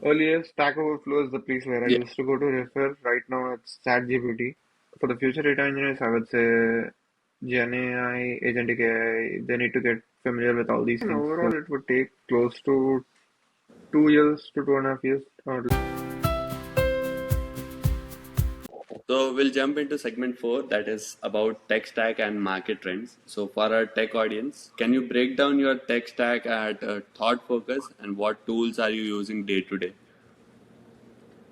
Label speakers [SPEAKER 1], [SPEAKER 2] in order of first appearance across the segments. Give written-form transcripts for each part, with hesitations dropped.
[SPEAKER 1] Earlier, Stack Overflow is the place where I
[SPEAKER 2] Yeah.
[SPEAKER 1] used to go to refer. Right now, it's ChatGPT. For the future data engineers, I would say GenAI, Agentic AI, they need to get familiar with all these things. Overall, it would take close to 2 years to 2.5 years. Or
[SPEAKER 2] So we'll jump into segment 4, that is about tech stack and market trends. So for our tech audience, can you break down your tech stack at thought focus and what tools are you using day to day?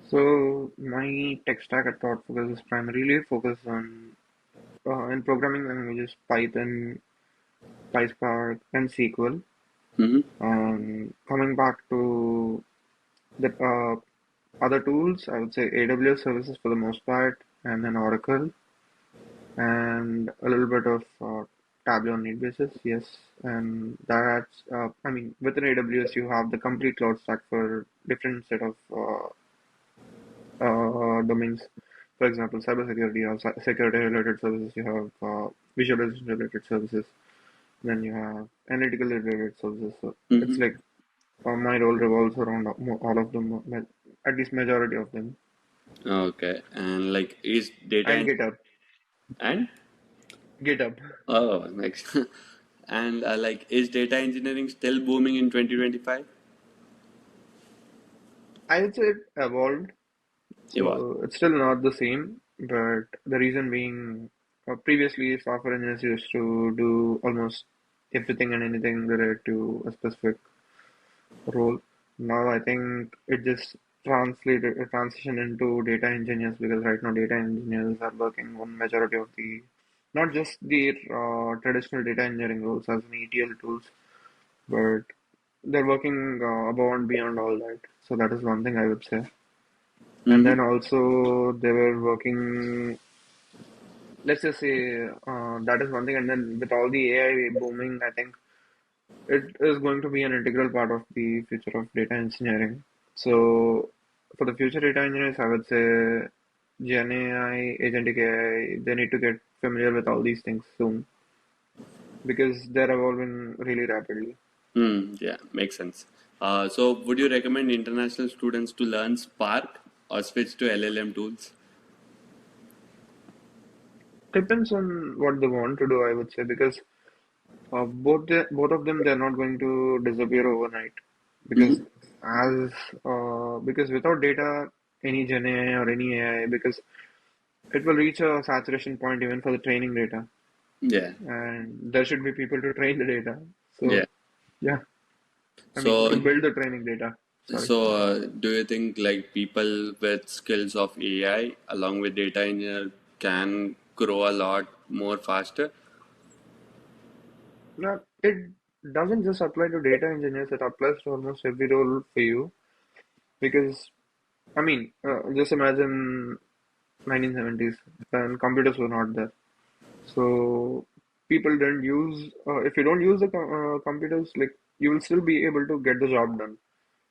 [SPEAKER 1] so my tech stack at Thought Focus is primarily focused on in programming languages Python, PySpark, and SQL.
[SPEAKER 2] Mm-hmm.
[SPEAKER 1] Coming back to the other tools, I would say AWS services for the most part, and then Oracle, and a little bit of Tableau on need basis, yes. And that's, I mean, within AWS, you have the complete cloud stack for different set of domains. For example, cybersecurity, you have security related services, you have visualization related services, then you have analytical related services. So it's
[SPEAKER 2] Mm-hmm.
[SPEAKER 1] like my role revolves around all of them, at least majority of them,
[SPEAKER 2] Okay. And like is data
[SPEAKER 1] and GitHub.
[SPEAKER 2] and
[SPEAKER 1] GitHub.
[SPEAKER 2] oh, next. And like is data engineering still booming in 2025?
[SPEAKER 1] I would say it evolved,
[SPEAKER 2] Evolve.
[SPEAKER 1] so it's still not the same. But the reason being, previously software engineers used to do almost everything and anything related to a specific role. Now I think it just transition into data engineers, because right now data engineers are working on majority of the, not just the traditional data engineering roles as in ETL tools, but they're working above and beyond all that. So that is one thing I would say. And
[SPEAKER 2] Mm-hmm.
[SPEAKER 1] then also they were working, let's just say that is one thing. And then with all the AI booming, I think it is going to be an integral part of the future of data engineering. So for the future data engineers, I would say GenAI, Agentic AI, they need to get familiar with all these things soon, because they're evolving really rapidly.
[SPEAKER 2] Yeah, makes sense. So would you recommend international students to learn Spark or switch to LLM tools?
[SPEAKER 1] Depends on what they want to do, I would say, because both of them, they're not going to disappear overnight, because
[SPEAKER 2] Mm-hmm.
[SPEAKER 1] because without data, any Gen AI or any AI, because it will reach a saturation point even for the training data,
[SPEAKER 2] Yeah.
[SPEAKER 1] and there should be people to train the data.
[SPEAKER 2] Yeah.
[SPEAKER 1] So yeah, I mean
[SPEAKER 2] So
[SPEAKER 1] to build the training data. Sorry.
[SPEAKER 2] do you think like people with skills of AI along with data engineer can grow a lot more faster?
[SPEAKER 1] Now, it doesn't just apply to data engineers; it applies to almost every role for you. Because I mean, just imagine 1970s when computers were not there. So people didn't use, if you don't use the computers, like you will still be able to get the job done.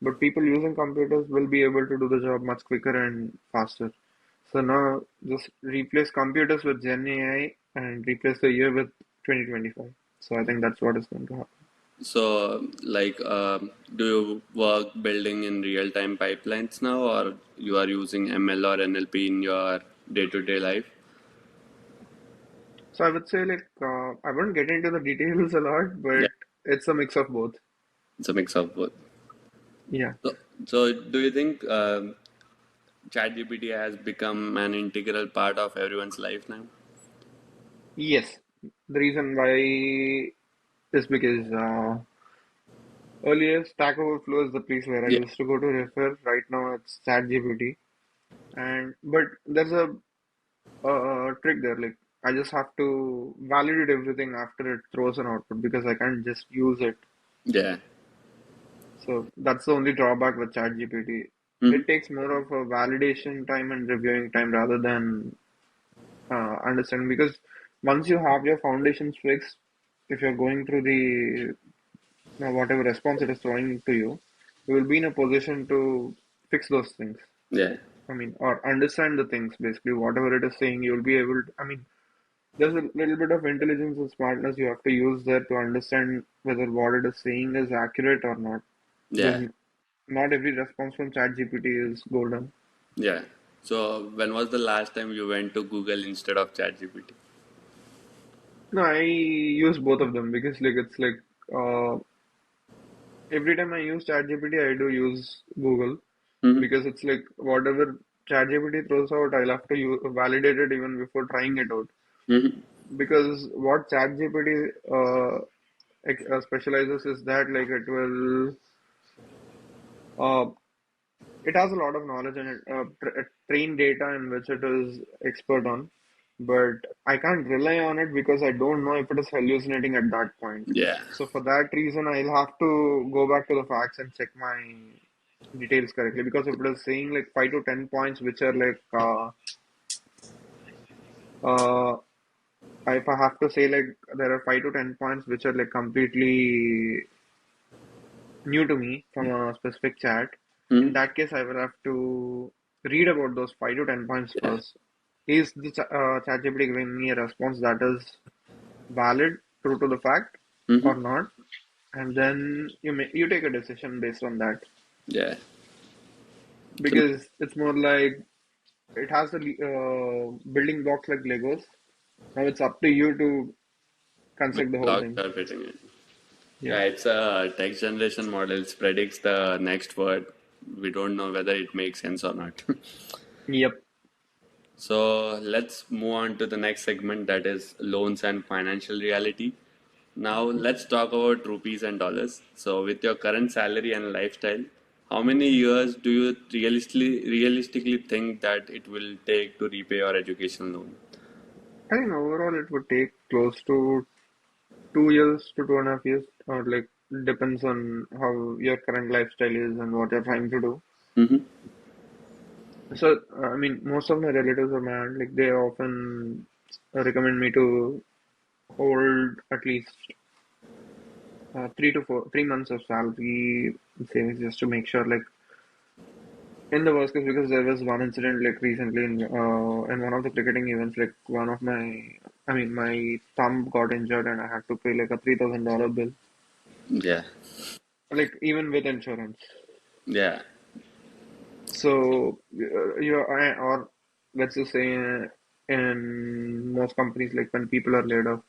[SPEAKER 1] But people using computers will be able to do the job much quicker and faster. So now just replace computers with Gen AI and replace the year with 2025. So I think that's what is going to happen.
[SPEAKER 2] So like do you work building in real time pipelines now or you are using ML or NLP in your day to day life?
[SPEAKER 1] So I would say like I wouldn't get into the details a lot,
[SPEAKER 2] Yeah,
[SPEAKER 1] but it's a mix of both.
[SPEAKER 2] it's a mix of both.
[SPEAKER 1] Yeah.
[SPEAKER 2] So do you think ChatGPT has become an integral part of everyone's life now?
[SPEAKER 1] Yes. The reason why is because earlier, Stack Overflow is the place where I
[SPEAKER 2] Yeah.
[SPEAKER 1] used to go to refer. Right now, it's ChatGPT, and but there's a trick there. Like I just have to validate everything after it throws an output, because I can't just use it.
[SPEAKER 2] Yeah.
[SPEAKER 1] So that's the only drawback with ChatGPT.
[SPEAKER 2] Hmm.
[SPEAKER 1] It takes more of a validation time and reviewing time rather than understanding. Because once you have your foundations fixed, if you're going through the whatever response it is throwing to you, you will be in a position to fix those things.
[SPEAKER 2] Yeah.
[SPEAKER 1] I mean, or understand the things basically. Whatever it is saying, you'll be able to, I mean, there's a little bit of intelligence and smartness you have to use there to understand whether what it is saying is accurate or not.
[SPEAKER 2] Yeah.
[SPEAKER 1] Then Not every response from ChatGPT is golden.
[SPEAKER 2] Yeah. So when was the last time you went to Google instead of ChatGPT?
[SPEAKER 1] No, I use both of them because like it's like uh, every time I use ChatGPT, I do use Google
[SPEAKER 2] Mm-hmm.
[SPEAKER 1] because it's like whatever ChatGPT throws out, I'll have to validate it even before trying it out.
[SPEAKER 2] Mm-hmm.
[SPEAKER 1] Because what ChatGPT specializes is that like it will uh, it has a lot of knowledge and trained data in which it is expert on, but I can't rely on it because I don't know if it is hallucinating at that point.
[SPEAKER 2] Yeah.
[SPEAKER 1] So for that reason, I'll have to go back to the facts and check my details correctly. Because if it is saying like 5 to 10 points, which are like uh, if I have to say like there are 5 to 10 points which are like completely new to me from a specific chat, in
[SPEAKER 2] Mm-hmm.
[SPEAKER 1] that case, I will have to read about those 5 to 10 points
[SPEAKER 2] Yeah.
[SPEAKER 1] first. Is the ChatGPT giving me a response that is valid, true to the fact, or
[SPEAKER 2] Mm-hmm.
[SPEAKER 1] not? And then you take a decision based on that
[SPEAKER 2] Yeah. So
[SPEAKER 1] because it's more like it has the building blocks like Legos. Now it's up to you to construct the whole
[SPEAKER 2] blocks
[SPEAKER 1] thing.
[SPEAKER 2] are fitting in.
[SPEAKER 1] Yeah.
[SPEAKER 2] Yeah, it's a text generation model. It predicts the next word. We don't know whether it makes sense or not.
[SPEAKER 1] Yep.
[SPEAKER 2] So let's move on to the next segment, that is loans and financial reality. Now let's talk about rupees and dollars. So with your current salary and lifestyle, how many years do you realistically think that it will take to repay your education loan?
[SPEAKER 1] I think overall it would take close to 2 years to 2.5 years, or like depends on how your current lifestyle is and what you're trying to do.
[SPEAKER 2] Mm-hmm.
[SPEAKER 1] So, I mean, most of my relatives are married. Like they often recommend me to hold at least 3 months of salary savings just to make sure, like in the worst case, because there was one incident like recently in one of the cricketing events, like my thumb got injured and I had to pay like a $3,000 bill,
[SPEAKER 2] Yeah,
[SPEAKER 1] like even with insurance.
[SPEAKER 2] yeah,
[SPEAKER 1] So or let's just say in most companies, like when people are laid off,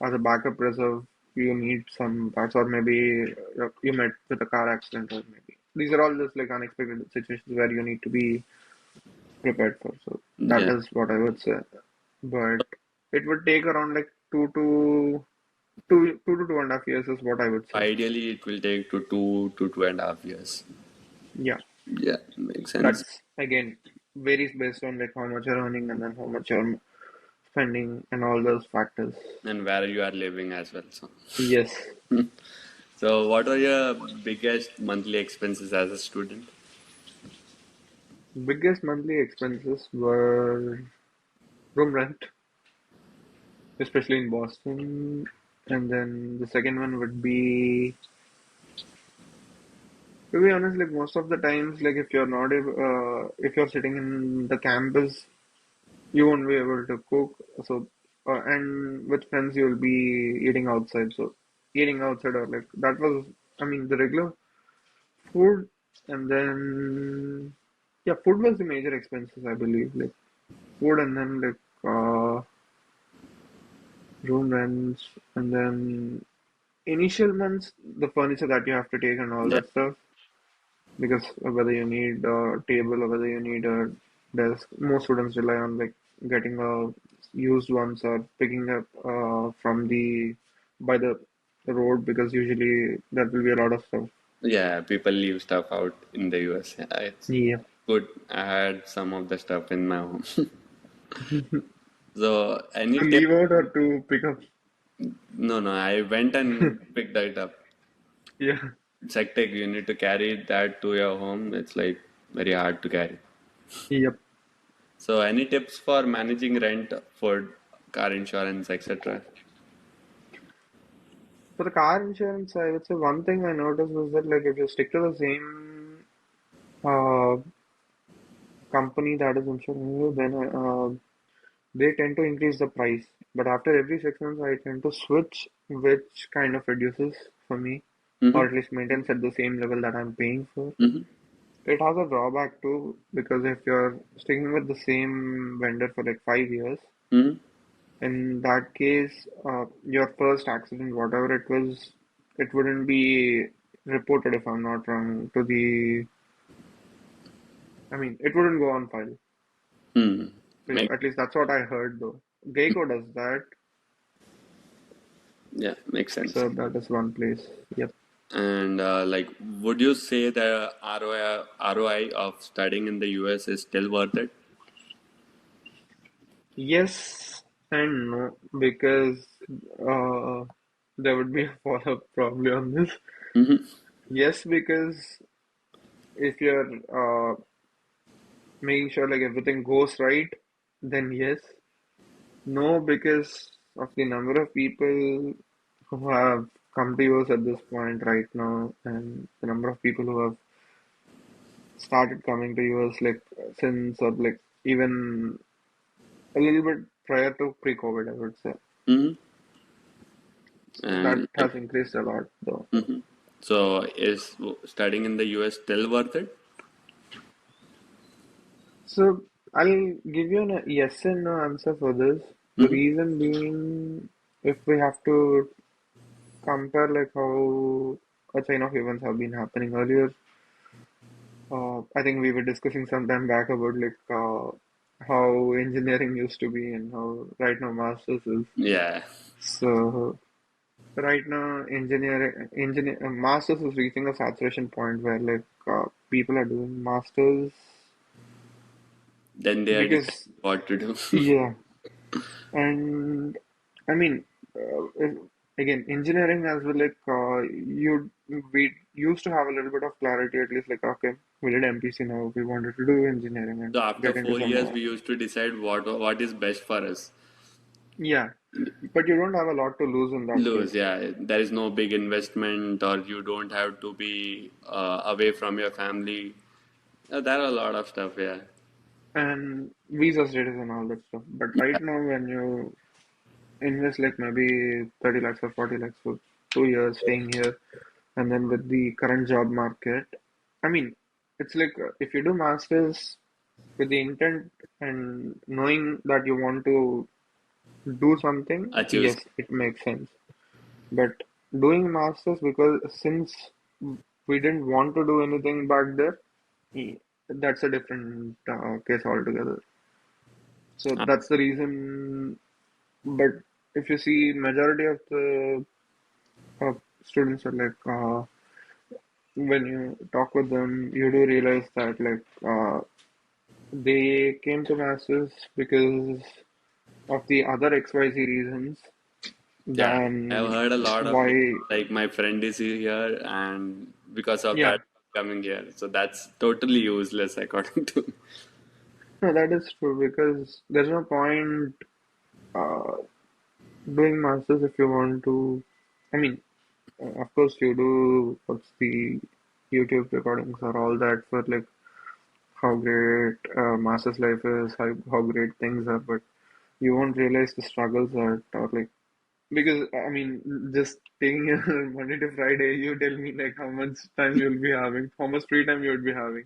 [SPEAKER 1] as a backup reserve, you need some parts, or maybe you met with a car accident, or maybe these are all just like unexpected situations where you need to be prepared for. So that
[SPEAKER 2] yeah.
[SPEAKER 1] is what I would say. But it would take around like 2 to 2.5 years is what I would say.
[SPEAKER 2] Ideally, it will take to 2 to 2.5 years.
[SPEAKER 1] Yeah,
[SPEAKER 2] Yeah, makes sense.
[SPEAKER 1] that's again varies based on like how much you're earning and then how much you're spending and all those factors.
[SPEAKER 2] And where you are living as well. So,
[SPEAKER 1] Yes,
[SPEAKER 2] so what are your biggest monthly expenses as a student?
[SPEAKER 1] biggest monthly expenses were room rent, especially in Boston, and then the second one would be, to be honest, like most of the times, like if you're sitting in the campus, you won't be able to cook. So, and with friends, you'll be eating outside. So, eating outside or like that was, I mean, the regular food, and then yeah, food was the major expenses, I believe. Like food, and then like room rents, and then initial months, the furniture that you have to take and all
[SPEAKER 2] Yeah,
[SPEAKER 1] that stuff. Because whether you need a table or whether you need a desk, most students rely on like getting a used ones or picking up from the by the road because usually there will be a lot of stuff.
[SPEAKER 2] yeah. People leave stuff out in the US. Yeah, it's
[SPEAKER 1] Yeah.
[SPEAKER 2] good. I had some of the stuff in my home. So, any
[SPEAKER 1] To
[SPEAKER 2] tip?
[SPEAKER 1] leave out or to pick up.
[SPEAKER 2] No, no. I went and picked that up.
[SPEAKER 1] Yeah.
[SPEAKER 2] It's hectic. You need to carry that to your home. It's like very hard to carry.
[SPEAKER 1] Yep.
[SPEAKER 2] So, any tips for managing rent, food, car insurance, etc.?
[SPEAKER 1] For the car insurance, I would say one thing I noticed was that like if you stick to the same uh, company that is insuring you, then they tend to increase the price. But after every 6 months, I tend to switch, which kind of reduces for me.
[SPEAKER 2] Mm-hmm.
[SPEAKER 1] or at least maintains at the same level that I'm paying for.
[SPEAKER 2] Mm-hmm.
[SPEAKER 1] It has a drawback too, because if you're sticking with the same vendor for like 5 years,
[SPEAKER 2] Mm-hmm.
[SPEAKER 1] in that case, your first accident, whatever it was, it wouldn't be reported, if I'm not wrong, to the, I mean, it wouldn't go on file.
[SPEAKER 2] Hmm. Make,
[SPEAKER 1] At least that's what I heard though. Geico does that,
[SPEAKER 2] yeah, makes sense.
[SPEAKER 1] so that is one place. Yep.
[SPEAKER 2] And like, would you say the ROI of studying in the US is still worth it?
[SPEAKER 1] Yes and no, because uh, there would be a follow-up probably on this.
[SPEAKER 2] Mm-hmm.
[SPEAKER 1] Yes, because if you're making sure like everything goes right, then yes. No, because of the number of people who have come to US at this point right now, and the number of people who have started coming to US like since, or like even a little bit prior to pre-COVID, I would say.
[SPEAKER 2] Mm-hmm.
[SPEAKER 1] So that
[SPEAKER 2] And like,
[SPEAKER 1] has increased a lot though.
[SPEAKER 2] mm-hmm. So is studying in the US still worth it?
[SPEAKER 1] So I'll give you a yes and no answer for this. The
[SPEAKER 2] Mm-hmm.
[SPEAKER 1] reason being, if we have to compare like how a chain of events have been happening earlier, I think we were discussing some time back about like how engineering used to be and how right now masters is.
[SPEAKER 2] Yeah.
[SPEAKER 1] So right now masters is reaching a saturation point where like people are doing masters
[SPEAKER 2] Then they are deciding
[SPEAKER 1] because
[SPEAKER 2] what to do.
[SPEAKER 1] yeah. And I mean, again, engineering as well, like we used to have a little bit of clarity, at least like, okay, we did MPC now, we wanted to do engineering
[SPEAKER 2] So
[SPEAKER 1] and
[SPEAKER 2] after
[SPEAKER 1] get into
[SPEAKER 2] four
[SPEAKER 1] some,
[SPEAKER 2] years, we used to decide what is best for us.
[SPEAKER 1] yeah, but you don't have a lot to lose in that
[SPEAKER 2] Lose,
[SPEAKER 1] case.
[SPEAKER 2] yeah. There is no big investment, or you don't have to be away from your family. There are a lot of stuff, yeah.
[SPEAKER 1] And visa status and all that stuff. But right now, when you invest like maybe 30 lakhs or 40 lakhs for 2 years staying here, and then with the current job market, I mean, it's like if you do masters with the intent and knowing that you want to do something,
[SPEAKER 2] Achieve.
[SPEAKER 1] yes, it makes sense. But doing masters because since we didn't want to do anything back there, that's a different case altogether. So that's the reason. But if you see, majority of the students are like, when you talk with them, you do realize that like they came to masters because of the other XYZ reasons
[SPEAKER 2] Yeah, I've
[SPEAKER 1] than
[SPEAKER 2] heard a lot of news.
[SPEAKER 1] why.
[SPEAKER 2] Like my friend is here, and because of
[SPEAKER 1] Yeah,
[SPEAKER 2] that, coming here. So that's totally useless, according to me.
[SPEAKER 1] no, that is true because there's no point uh, doing masters if you want to. I mean, of course, you do what's the YouTube recordings or all that for like how great master's life is, how great things are, but you won't realize the struggles that are like. Because I mean, just taking a Monday to Friday, you tell me like how much time you'll be having, how much free time you would be having,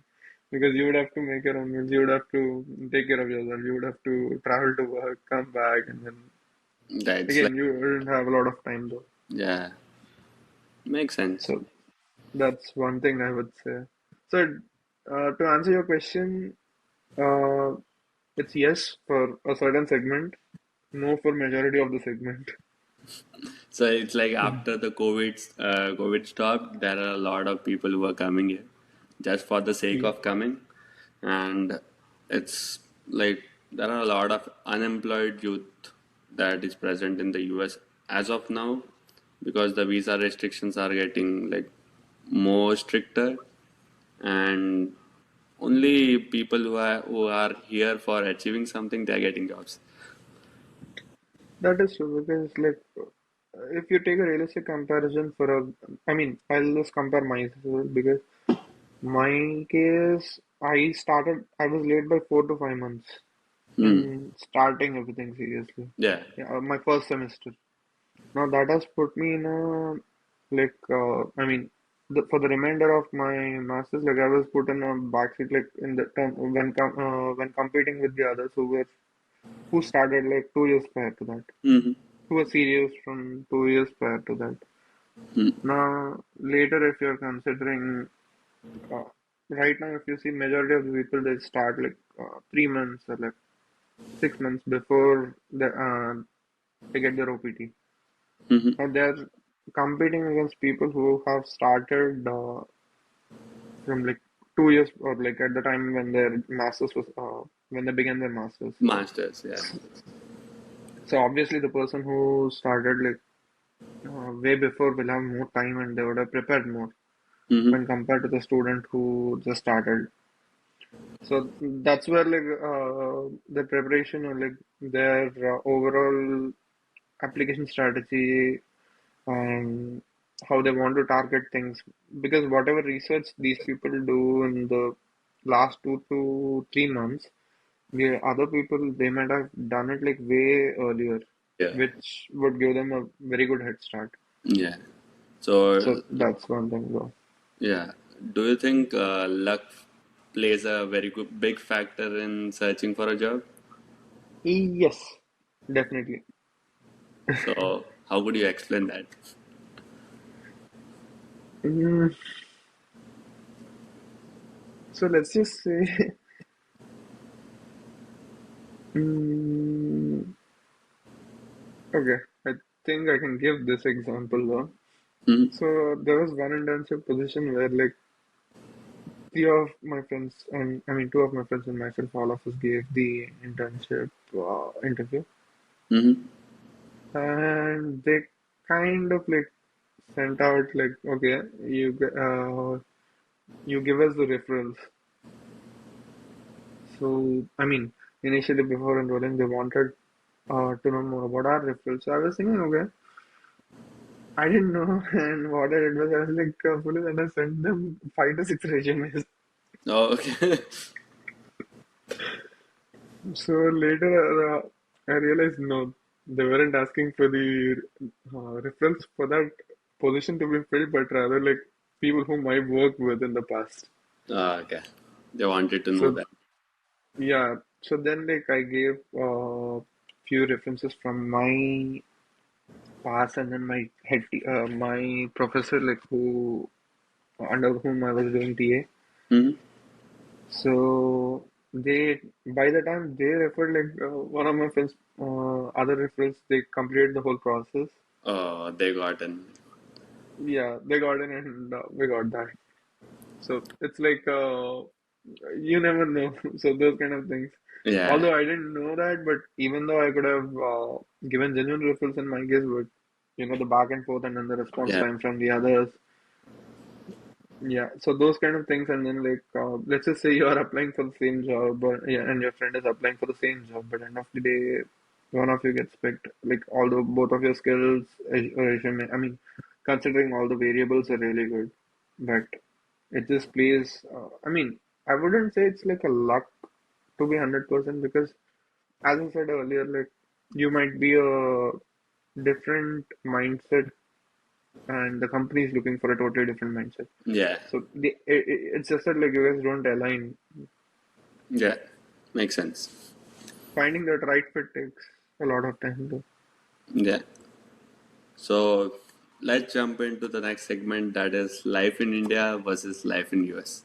[SPEAKER 1] because you would have to make your own meals, you would have to take care of yourself, you would have to travel to work, come back, and then
[SPEAKER 2] That's like,
[SPEAKER 1] again you wouldn't have a lot of time though.
[SPEAKER 2] yeah, makes sense.
[SPEAKER 1] So that's one thing I would say. So to answer your question, uh, it's yes for a certain segment, no for majority of the segment.
[SPEAKER 2] So it's like after the COVID stopped, there are a lot of people who are coming here just for the sake
[SPEAKER 1] Yeah.
[SPEAKER 2] of coming, and it's like there are a lot of unemployed youth that is present in the US as of now because the visa restrictions are getting like more stricter, and only people who are here for achieving something, they are getting jobs.
[SPEAKER 1] That is true because, like, if you take a realistic comparison for a, I mean, I'll just compare myself because my case, I was late by 4 to 5 months
[SPEAKER 2] Hmm.
[SPEAKER 1] in starting everything seriously.
[SPEAKER 2] Yeah.
[SPEAKER 1] Yeah, my first semester. Now that has put me in a I mean, for the remainder of my masters, like I was put in a backseat, like in the term when competing with the others who started like 2 years prior to that,
[SPEAKER 2] Mm-hmm.
[SPEAKER 1] who were serious from 2 years prior to that. Now, later, if you're considering, uh, right now, if you see majority of the people, they start like 3 months or like 6 months before they get their OPT.
[SPEAKER 2] Mm-hmm.
[SPEAKER 1] Now they're competing against people who have started from like 2 years or like at the time when their masters was when they began their masters.
[SPEAKER 2] Masters, yeah.
[SPEAKER 1] So obviously, the person who started like way before will have more time and they would have prepared more
[SPEAKER 2] Mm-hmm.
[SPEAKER 1] when compared to the student who just started. So that's where like the preparation or like their overall application strategy and how they want to target things. Because whatever research these people do in the last 2 to 3 months, the other people they might have done it like way earlier,
[SPEAKER 2] Yeah.
[SPEAKER 1] which would give them a very good head start.
[SPEAKER 2] Yeah. So,
[SPEAKER 1] So that's one thing though.
[SPEAKER 2] yeah. Do you think luck plays a very good big factor in searching for a job?
[SPEAKER 1] Yes, definitely.
[SPEAKER 2] So, how would you explain that?
[SPEAKER 1] Mm, so let's just say, mm, okay, I think I can give this example though.
[SPEAKER 2] Mm-hmm.
[SPEAKER 1] So there was one internship position where like three of my friends and I mean two of my friends and myself, all of us gave the internship interview,
[SPEAKER 2] Mm-hmm.
[SPEAKER 1] and they kind of like sent out like, okay, you give us the referrals. So I mean, initially before enrolling, they wanted to know more about our referrals. So I was thinking, okay, I didn't know, and what I did was I was like, foolish, and I sent them 5 to 6 resumes.
[SPEAKER 2] Oh, okay.
[SPEAKER 1] So later, I realized no, they weren't asking for the reference for that position to be filled, but rather like people whom I worked with in the past.
[SPEAKER 2] Okay. They wanted to know
[SPEAKER 1] So
[SPEAKER 2] that.
[SPEAKER 1] yeah, so then like I gave few references from my past, and then my professor like who under whom I was doing TA.
[SPEAKER 2] Mm-hmm.
[SPEAKER 1] So they by the time they referred like one of my friends other referrals, they completed the whole process.
[SPEAKER 2] Oh, they got in.
[SPEAKER 1] Yeah, they got in and we got that. So it's like you never know. So those kind of things.
[SPEAKER 2] Yeah.
[SPEAKER 1] Although I didn't know that, but even though I could have given genuine referrals in my case, but the back and forth and then the response
[SPEAKER 2] Yeah.
[SPEAKER 1] time from the others. Yeah, so those kind of things, and then like let's just say you are applying for the same job, but yeah, and your friend is applying for the same job, but end of the day, one of you gets picked. Like although both of your skills, resume, I mean, considering all the variables are really good, but it just plays. I mean, I wouldn't say it's like a luck to be 100% because, as I said earlier, like you might be a different mindset, and the company is looking for a totally different mindset.
[SPEAKER 2] Yeah.
[SPEAKER 1] So it's just that like you guys don't align.
[SPEAKER 2] Yeah. Makes sense.
[SPEAKER 1] Finding that right fit takes a lot of time though.
[SPEAKER 2] Yeah. So let's jump into the next segment, that is life in India versus life in US.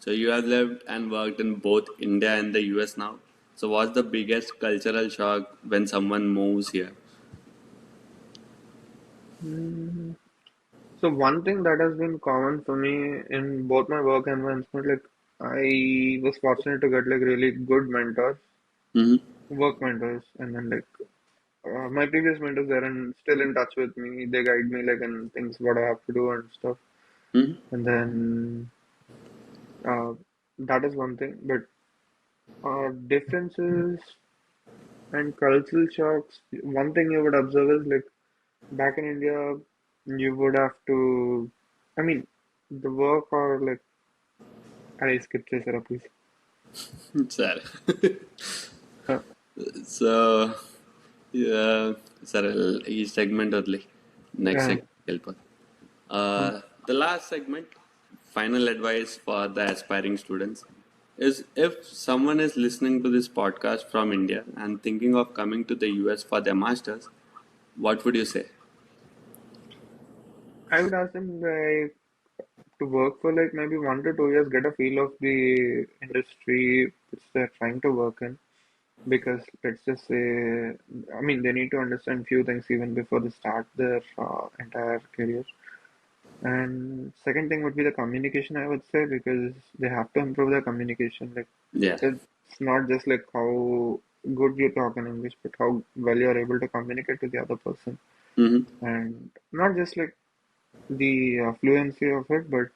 [SPEAKER 2] So you have lived and worked in both India and the US now. So what's the biggest cultural shock when someone moves here?
[SPEAKER 1] Mm. So one thing that has been common for me in both my work environments, like I was fortunate to get like really good mentors,
[SPEAKER 2] Mm-hmm.
[SPEAKER 1] work mentors, and then like my previous mentors, they're still in touch with me. They guide me like in things what I have to do and stuff.
[SPEAKER 2] Mm-hmm.
[SPEAKER 1] And then uh, that is one thing. But differences and cultural shocks. One thing you would observe is like back in India, you would have to. I mean, the work or like I skipped this, please.
[SPEAKER 2] Sir.
[SPEAKER 1] Uh,
[SPEAKER 2] So yeah, sir, ಈ segment only. Next
[SPEAKER 1] uh,
[SPEAKER 2] segment help us.
[SPEAKER 1] Hmm.
[SPEAKER 2] The last segment, final advice for the aspiring students, is if someone is listening to this podcast from India and thinking of coming to the US for their masters, what would you say?
[SPEAKER 1] I would ask them like to work for like maybe 1 to 2 years, get a feel of the industry which they're trying to work in. Because let's just say, I mean, they need to understand few things even before they start their entire career. And second thing would be the communication, I would say, because they have to improve their communication. Like,
[SPEAKER 2] Yeah.
[SPEAKER 1] it's not just like how good you talk in English, but how well you're able to communicate to the other person.
[SPEAKER 2] Mm-hmm.
[SPEAKER 1] And not just like the fluency of it, but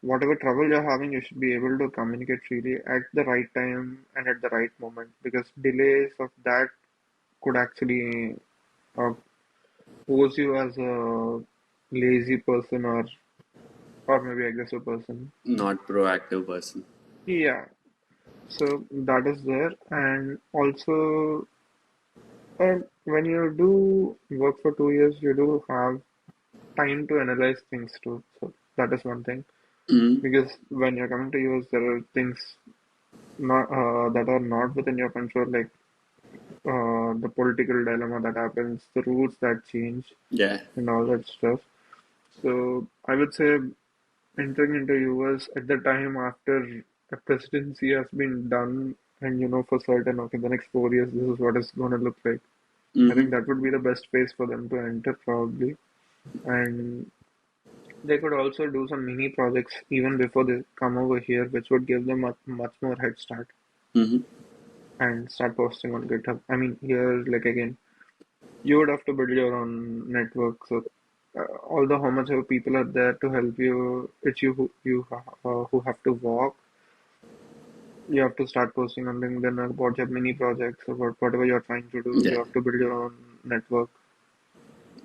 [SPEAKER 1] whatever trouble you're having, you should be able to communicate freely at the right time and at the right moment, because delays of that could actually uh, pose you as a lazy person or maybe aggressive person.
[SPEAKER 2] Not proactive person.
[SPEAKER 1] Yeah, so that is there, and also when you do work for 2 years, you do have time to analyze things too. So that is one thing,
[SPEAKER 2] Mm-hmm.
[SPEAKER 1] because when you're coming to US, there are things not that are not within your control, like the political dilemma that happens, the rules that change,
[SPEAKER 2] Yeah.
[SPEAKER 1] and all that stuff. So I would say entering into US at the time after a presidency has been done, and you know for certain, okay, the next 4 years, this is what it's going to look like. I think
[SPEAKER 2] Mm-hmm.
[SPEAKER 1] that would be the best phase for them to enter probably, and they could also do some mini projects even before they come over here, which would give them a much more head start
[SPEAKER 2] Mm-hmm.
[SPEAKER 1] and start posting on GitHub. I mean, here, like again, you would have to build your own network. So, although how much of people are there to help you, it's who have to walk. You have to start posting on LinkedIn about your mini projects, about whatever you're trying to do.
[SPEAKER 2] Yeah.
[SPEAKER 1] You have to build your own network.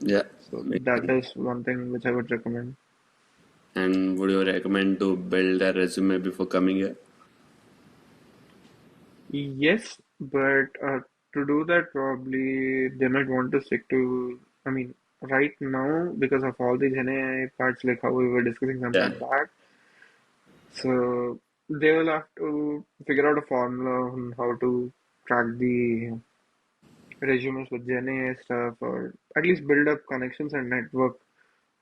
[SPEAKER 2] Yeah.
[SPEAKER 1] So
[SPEAKER 2] Makes
[SPEAKER 1] that
[SPEAKER 2] sense.
[SPEAKER 1] is one thing which I would recommend.
[SPEAKER 2] And would you recommend to build a resume before coming here?
[SPEAKER 1] Yes, but to do that, probably they might want to stick to. I mean, right now, because of all these NAI parts, like how we were discussing some
[SPEAKER 2] Yeah.
[SPEAKER 1] time back, so they will have to figure out a formula on how to track the resumes with GenAI stuff, or at least build up connections and network.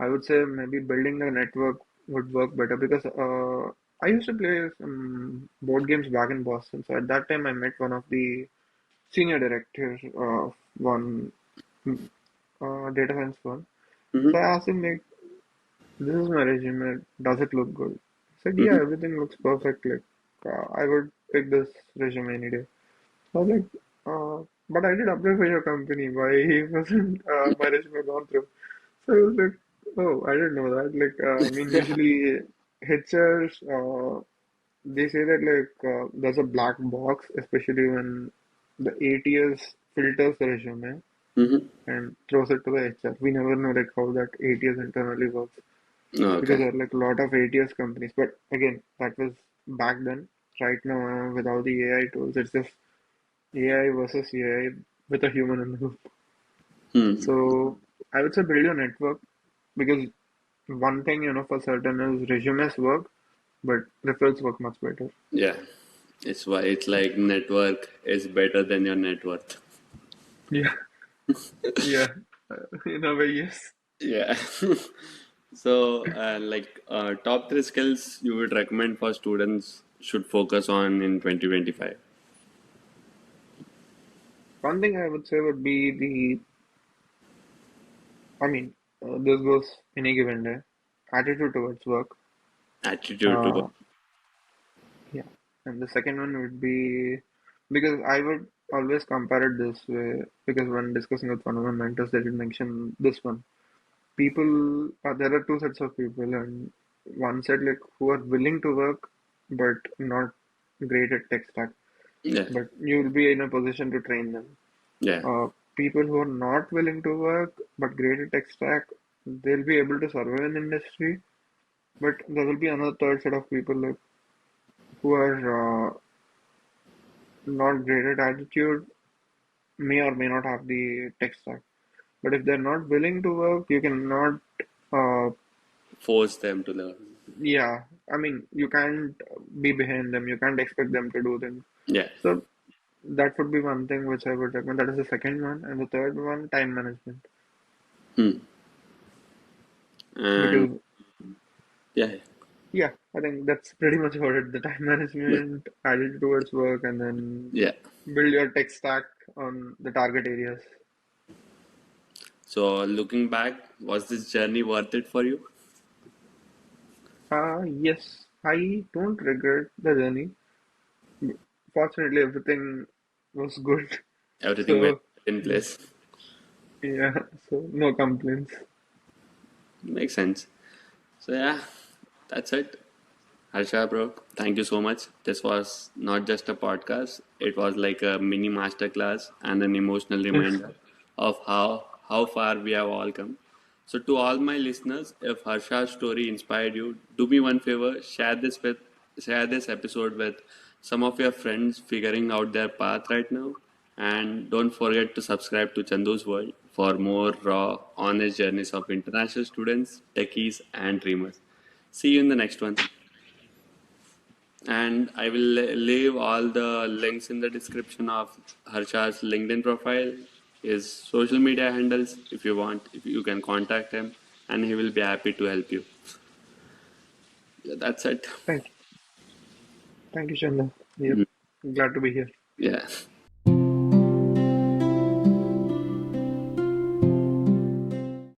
[SPEAKER 1] I would say maybe building a network would work better because I used to play some board games back in Boston. So at that time, I met one of the senior directors of one data science firm. So
[SPEAKER 2] Mm-hmm.
[SPEAKER 1] I asked him like, "This is my resume. Does it look good?" He said, "Yeah,
[SPEAKER 2] Mm-hmm.
[SPEAKER 1] everything looks perfect. Like, I would pick this resume any day." I was like, "But I did apply for your company. Why wasn't my resume gone through?" So I was like, "Oh, I didn't know that." Like, I mean, usually HRs, they say that like there's a black box, especially when the ATS filters the resume
[SPEAKER 2] Mm-hmm.
[SPEAKER 1] and throws it to the HR. We never know like how that ATS internally works because
[SPEAKER 2] Okay.
[SPEAKER 1] there are like a lot of ATS companies. But again, that was back then. Right now, with all the AI tools, it's just AI versus AI with a human in the loop.
[SPEAKER 2] Hmm.
[SPEAKER 1] So I would say build your network because one thing you know for certain is resumes work, but referrals work much better.
[SPEAKER 2] Yeah. It's why it's like network is better than your net worth.
[SPEAKER 1] Yeah, yeah. In a way, yes.
[SPEAKER 2] Yeah. So, top three skills you would recommend for students should focus on in 2025.
[SPEAKER 1] One thing I would say would be I mean, this goes any given day, attitude towards work.
[SPEAKER 2] Attitude to work.
[SPEAKER 1] Uh, yeah. And the second one would be because I would always compare it this way because when discussing with one of my mentors, they did mention this one. People, there are two sets of people, and one set like who are willing to work but not great at tech stack,
[SPEAKER 2] Yeah.
[SPEAKER 1] but you will be in a position to train them.
[SPEAKER 2] Yeah.
[SPEAKER 1] People who are not willing to work but great at tech stack, they'll be able to survive in industry. But there will be another third set of people like who are not great at attitude, may or may not have the tech stack. But if they're not willing to work, you cannot, uh,
[SPEAKER 2] Force them to learn.
[SPEAKER 1] yeah, I mean, you can't be behind them. You can't expect them to do things.
[SPEAKER 2] Yeah.
[SPEAKER 1] So that would be one thing which I would recommend. That is the second one. And the third one, time management.
[SPEAKER 2] Hmm. And
[SPEAKER 1] Because,
[SPEAKER 2] yeah,
[SPEAKER 1] yeah, I think that's pretty much about it. The time
[SPEAKER 2] yeah,
[SPEAKER 1] management, attitude towards work, and then
[SPEAKER 2] yeah.
[SPEAKER 1] build your tech stack on the target areas.
[SPEAKER 2] So looking back, was this journey worth it for you?
[SPEAKER 1] Yes, I don't regret the journey. Fortunately, everything was good.
[SPEAKER 2] Everything went
[SPEAKER 1] So,
[SPEAKER 2] in place.
[SPEAKER 1] yeah, so no complaints.
[SPEAKER 2] Makes sense. So yeah, that's it. Harsha, bro, thank you so much. This was not just a podcast; it was like a mini masterclass and an emotional
[SPEAKER 1] Yes,
[SPEAKER 2] reminder of how far we have all come. So, to all my listeners, if Harsha's story inspired you, do me one favor: share this episode with some of your friends figuring out their path right now, and don't forget to subscribe to Chandu's World for more raw, honest journeys of international students, techies, and dreamers. See you in the next one. And I will leave all the links in the description of Harsha's LinkedIn profile, his social media handles if you want, if you can contact him, and he will be happy to help you. Yeah, that's it.
[SPEAKER 1] thank you, Chandra. Yep,
[SPEAKER 2] Mm,
[SPEAKER 1] glad to be here.
[SPEAKER 2] yeah.